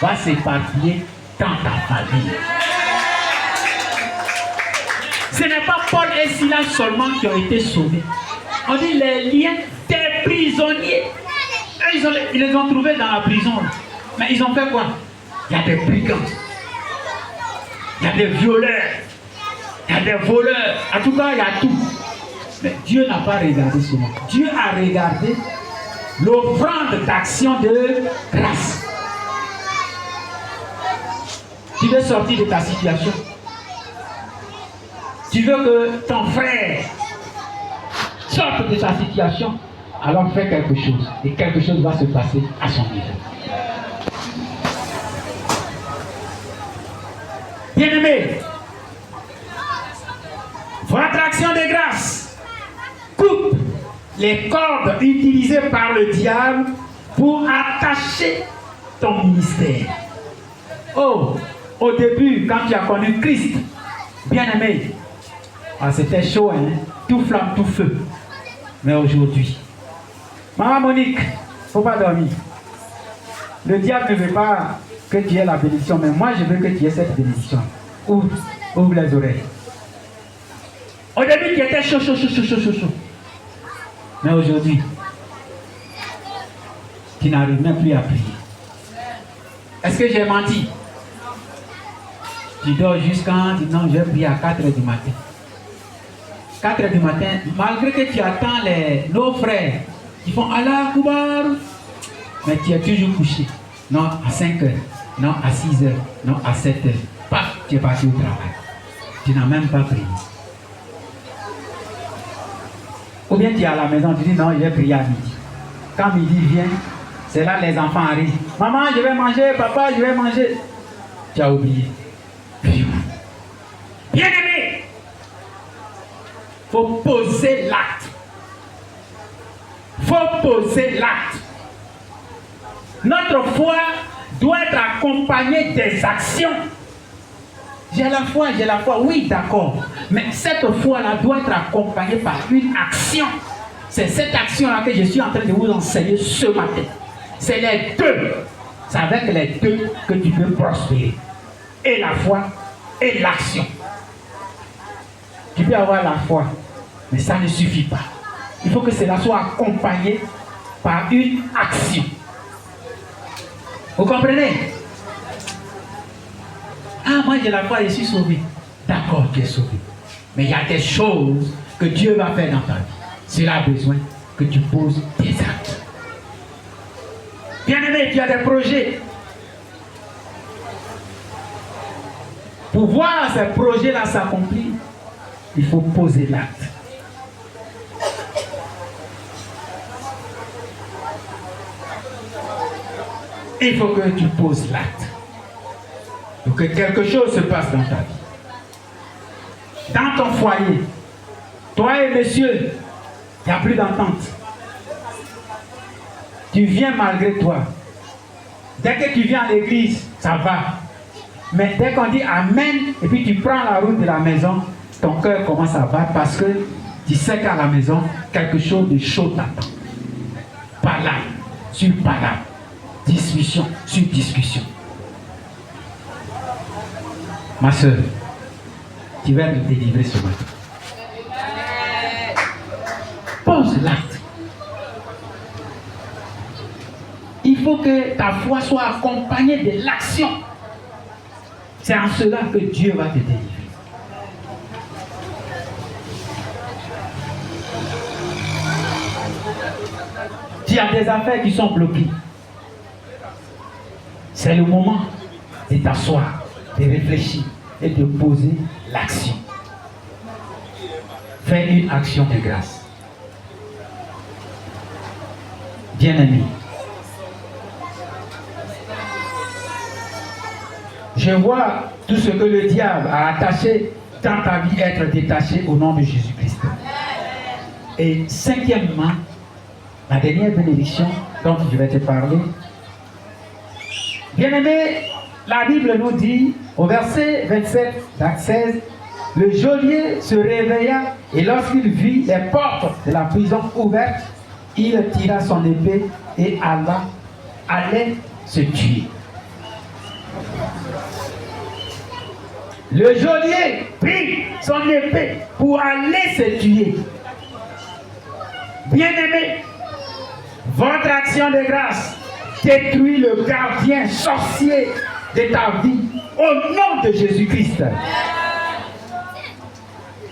va s'éparpiller dans ta famille. Ce n'est pas Paul et Silas seulement qui ont été sauvés. On dit les liens des prisonniers. Ils les ont trouvés dans la prison. Mais ils ont fait quoi? Il y a des brigands. Il y a des violeurs. Il y a des voleurs. En tout cas, il y a tout. Mais Dieu n'a pas regardé cela. Dieu a regardé l'offrande d'action de grâce. Tu veux sortir de ta situation. Tu veux que ton frère sorte de sa situation. Alors fais quelque chose. Et quelque chose va se passer à son niveau. Bien-aimé, votre action de grâce coupe les cordes utilisées par le diable pour attacher ton ministère. Oh, au début, quand tu as connu Christ, bien-aimé, c'était chaud, hein? Tout flamme, tout feu. Mais aujourd'hui, Maman Monique, il ne faut pas dormir. Le diable ne veut pas que tu aies la bénédiction, mais moi je veux que tu aies cette bénédiction. Ouvre les oreilles. Au début, tu étais chaud. Mais aujourd'hui, tu n'arrives même plus à prier. Est-ce que j'ai menti? Tu dors jusqu'à... Non, je vais prier à 4 h du matin. 4 h du matin, malgré que tu attends nos frères, ils font Allah Akbar, mais tu es toujours couché. Non, à 5 h, non, à 6 h, non, à 7 h. Paf, tu es parti au travail. Tu n'as même pas prié. Ou bien tu es à la maison, tu dis non, je vais prier à midi. Quand midi vient, c'est là les enfants arrivent. Maman, je vais manger, papa, je vais manger. Tu as oublié. Bien-aimé, il faut poser l'acte. Il faut poser l'acte. Notre foi doit être accompagnée des actions. J'ai la foi, oui, d'accord. Mais cette foi-là doit être accompagnée par une action. C'est cette action-là que je suis en train de vous enseigner ce matin. C'est les deux. C'est avec les deux que tu peux prospérer. Et la foi et l'action. Tu peux avoir la foi, mais ça ne suffit pas. Il faut que cela soit accompagné par une action. Vous comprenez? Ah, moi j'ai la foi, je suis sauvé. D'accord, tu es sauvé. Mais il y a des choses que Dieu va faire dans ta vie. Cela a besoin que tu poses des actes. Bien-aimé, tu as des projets. Pour voir ces projets-là s'accomplir, il faut poser l'acte. Il faut que tu poses l'acte. Pour que quelque chose se passe dans ta vie. Dans ton foyer, toi et monsieur, il n'y a plus d'entente. tu viens malgré toi. Dès que tu viens à l'église, ça va. Mais dès qu'on dit Amen, et puis tu prends la route de la maison, ton cœur commence à battre parce que tu sais qu'à la maison, quelque chose de chaud t'attend. Palabre sur palabre, discussion sur discussion. Ma soeur, tu vas te délivrer ce matin. Pose l'acte. Il faut que ta foi soit accompagnée de l'action. C'est en cela que Dieu va te délivrer. Tu as des affaires qui sont bloquées. C'est le moment de t'asseoir, de réfléchir et de poser l'action. Fais une action de grâce. Bien-aimé, je vois tout ce que le diable a attaché dans ta vie être détaché au nom de Jésus-Christ. Et cinquièmement, la dernière bénédiction dont je vais te parler. Bien-aimé, la Bible nous dit au verset 27, 16, le geôlier se réveilla et lorsqu'il vit les portes de la prison ouvertes, il tira son épée et allait se tuer. Le geôlier prit son épée pour aller se tuer. Bien-aimé, votre action de grâce détruit le gardien sorcier de ta vie au nom de Jésus-Christ.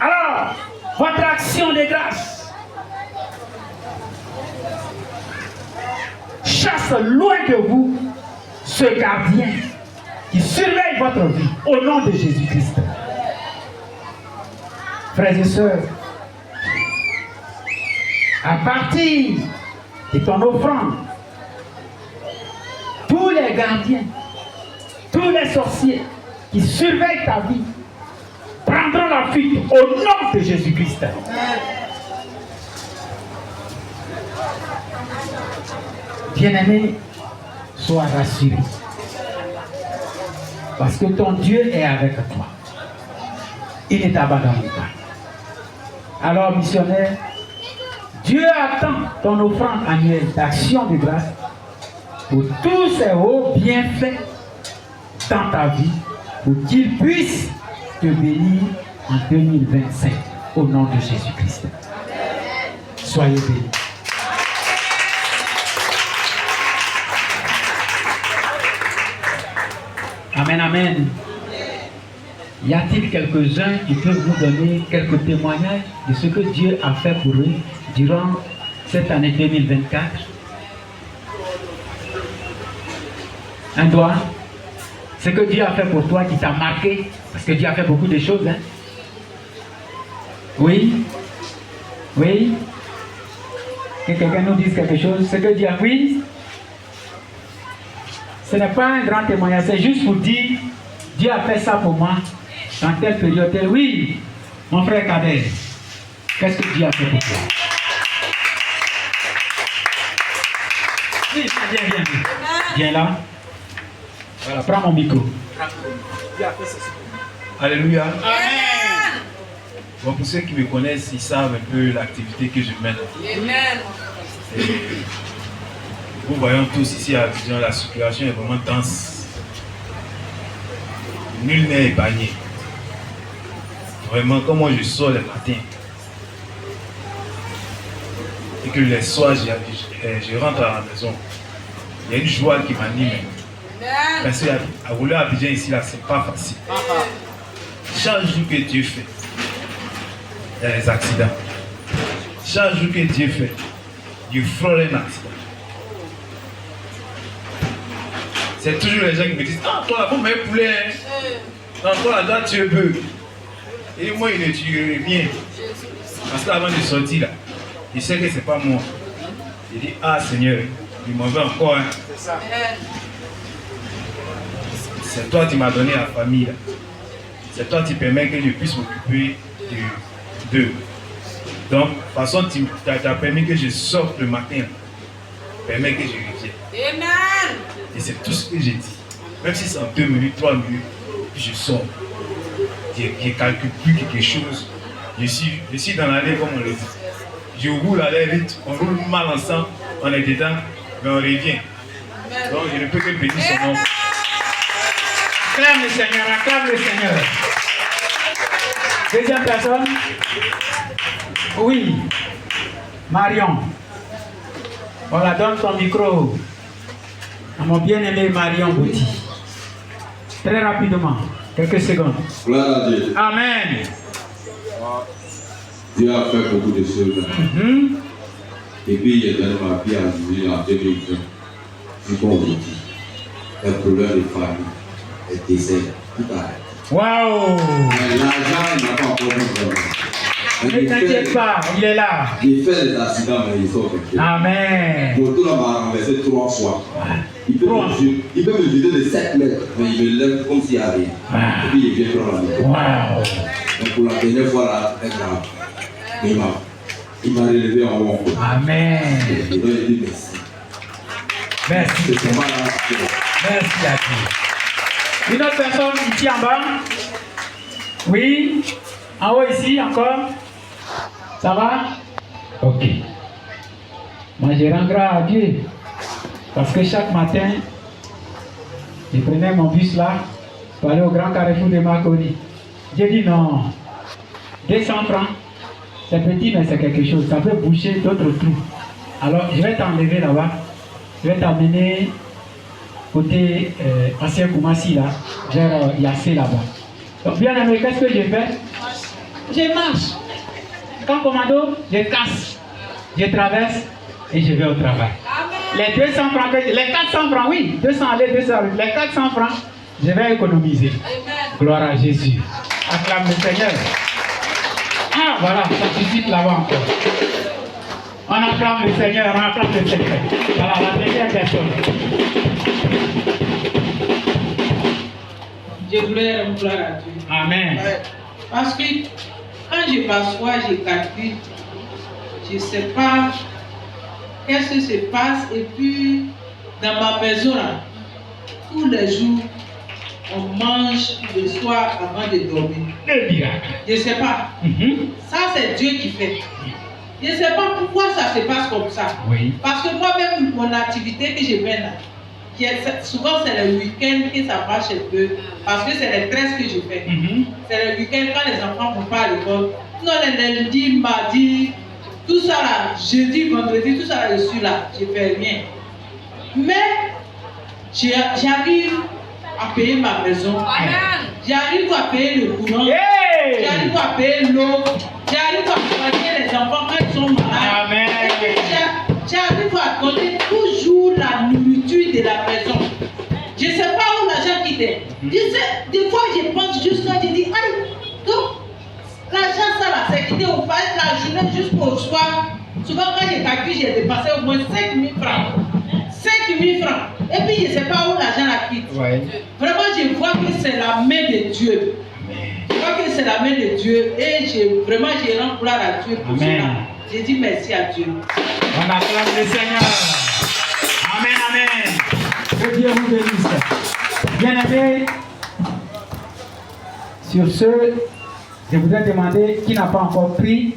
Alors, votre action de grâce chasse loin de vous ce gardien qui surveille votre vie au nom de Jésus-Christ. Frères et sœurs, à partir de ton offrande, tous les gardiens, tous les sorciers qui surveillent ta vie prendront la fuite au nom de Jésus-Christ. Bien-aimé, sois rassuré. Parce que ton Dieu est avec toi. Il ne t'abandonne pas. Alors, missionnaire, Dieu attend ton offrande annuelle d'action de grâce pour tous ces hauts bienfaits dans ta vie, pour qu'il puisse te bénir en 2025 au nom de Jésus-Christ. Soyez bénis. Amen, amen. Y a-t-il quelques-uns qui peuvent nous donner quelques témoignages de ce que Dieu a fait pour eux durant cette année 2024? Un doigt. Ce que Dieu a fait pour toi qui t'a marqué, parce que Dieu a fait beaucoup de choses. Hein? Oui? Oui? Que quelqu'un nous dise quelque chose. Ce que Dieu a fait, ce n'est pas un grand témoignage, c'est juste pour dire, Dieu a fait ça pour moi, dans telle période, telle. Oui, mon frère Kader, qu'est-ce que Dieu a fait pour toi? Oui, viens. Viens là. Voilà, prends mon micro. Dieu a fait ça pour moi. Alléluia. Amen. Bon, pour ceux qui me connaissent, ils savent un peu l'activité que je mène. Amen. Nous voyons tous ici à Abidjan, la circulation est vraiment dense. Nul n'est épargné. Vraiment, comme moi je sors le matin et que les soirs je rentre à la maison, il y a une joie qui m'anime. Parce qu'à rouler à Abidjan ici, là, c'est pas facile. Chaque jour que Dieu fait, il y a des accidents. Chaque jour que Dieu fait, il frôle un accident. C'est toujours les gens qui me disent, ah, toi là, vous m'avez poulet, hein? Non, toi là, tu es bœuf. Et moi, il ne tue rien. Parce qu'avant de sortir là, il sait que c'est pas moi. Il dit, ah Seigneur, il m'en veut encore. Hein? C'est ça. C'est toi qui m'as donné la famille là. C'est toi qui permets que je puisse m'occuper d'eux. Donc, de toute façon, tu as permis que je sorte le matin. permets que je revienne. Amen. Et c'est tout ce que j'ai dit. Même si c'est en 2 minutes, 3 minutes, puis je sors. Je ne calcule plus quelque chose. Je suis dans l'allée comme on le dit. Je roule à l'air vite, on roule mal ensemble, on est dedans, mais on revient. Donc je ne peux que bénir son nom. Acclame le Seigneur, acclame le Seigneur. Deuxième personne. Oui. Marion. Voilà, donne ton micro à mon bien-aimé Marion Bouti. Très rapidement, quelques secondes. Gloire à Dieu. Amen. Dieu a fait beaucoup de choses. Et puis il a donné ma vie à Jésus en 2020. Je suis dit, un problème de famille, un décès, tout arrête. Waouh! Mais l'argent, il n'a pas encore de problème. Ne t'inquiète pas, il est là. Il fait des accidents, mais il sort quelque chose. Amen. Mon tour m'a renversé 3 fois. Il peut me vider de 7 mètres, mais il me lève comme s'il n'y a rien. Et puis il vient prendre la micro. Waouh! Donc pour la dernière fois, là, c'est grave. Il m'a relevé en haut. Amen. Je dois lui dire merci. Merci. C'est vraiment là. Merci à Dieu. Une autre personne ici en bas. Oui. En haut ici encore. Ça va? Ok. Moi je rends grâce à Dieu. Parce que chaque matin, je prenais mon bus là pour aller au grand carrefour de Makoni. J'ai dit non. 200 francs. C'est petit mais c'est quelque chose. Ça peut boucher d'autres trous. Alors je vais t'enlever là-bas. Je vais t'amener côté ancien Koumassi là, vers Yassé là-bas. Donc bien aimé, qu'est-ce que j'ai fait? Je marche. Quand commando, je casse. Je traverse et je vais au travail. Les 200 francs, les 400 francs, oui, 200 aller, 200 aller. Les 400 francs, je vais économiser. Gloire à Jésus. Acclame le Seigneur. Ah voilà, ça suscite là-bas encore. On acclame le Seigneur, on acclame le Seigneur. Voilà la deuxième personne. Je voulais rendre gloire à Dieu. Amen. Parce que quand je m'assois, je calcule, je ne sais pas qu'est-ce qui se passe. Et puis, dans ma maison, là, tous les jours, on mange le soir avant de dormir. Le miracle. Je ne sais pas. Ça, c'est Dieu qui fait. Je ne sais pas pourquoi ça se passe comme ça. Oui. Parce que moi-même, mon activité que je mène là, souvent c'est le week-end que ça marche un peu. Parce que c'est les tresses que je fais. C'est le week-end quand les enfants ne vont pas à l'école. Non, les lundis, mardi, tout ça là, jeudi, vendredi, tout ça là, je suis là. Je ne fais rien. Mais j'arrive à payer ma maison. J'arrive à payer le courant. J'arrive à payer l'eau. J'arrive à soigner les enfants quand ils sont malades. Amen. J'arrive à donner toujours la nourriture de la maison. Je ne sais pas où l'argent quitte. Des fois, je pense juste quand je dis, aïe, donc l'argent, ça là, c'est quitté au passe la journée jusqu'au soir. Souvent, quand j'ai calculé, j'ai dépassé au moins 5 000 francs. 5 000 francs. Et puis, je ne sais pas où l'argent la quitte. Ouais. Vraiment, je vois que c'est la main de Dieu. Je vois que c'est la main de Dieu. Et vraiment, je rends gloire à Dieu pour cela. Je dis merci à Dieu. On acclame le Seigneur. Amen, amen. Que Dieu vous bénisse. Bien aimé, sur ce, je voudrais demander qui n'a pas encore pris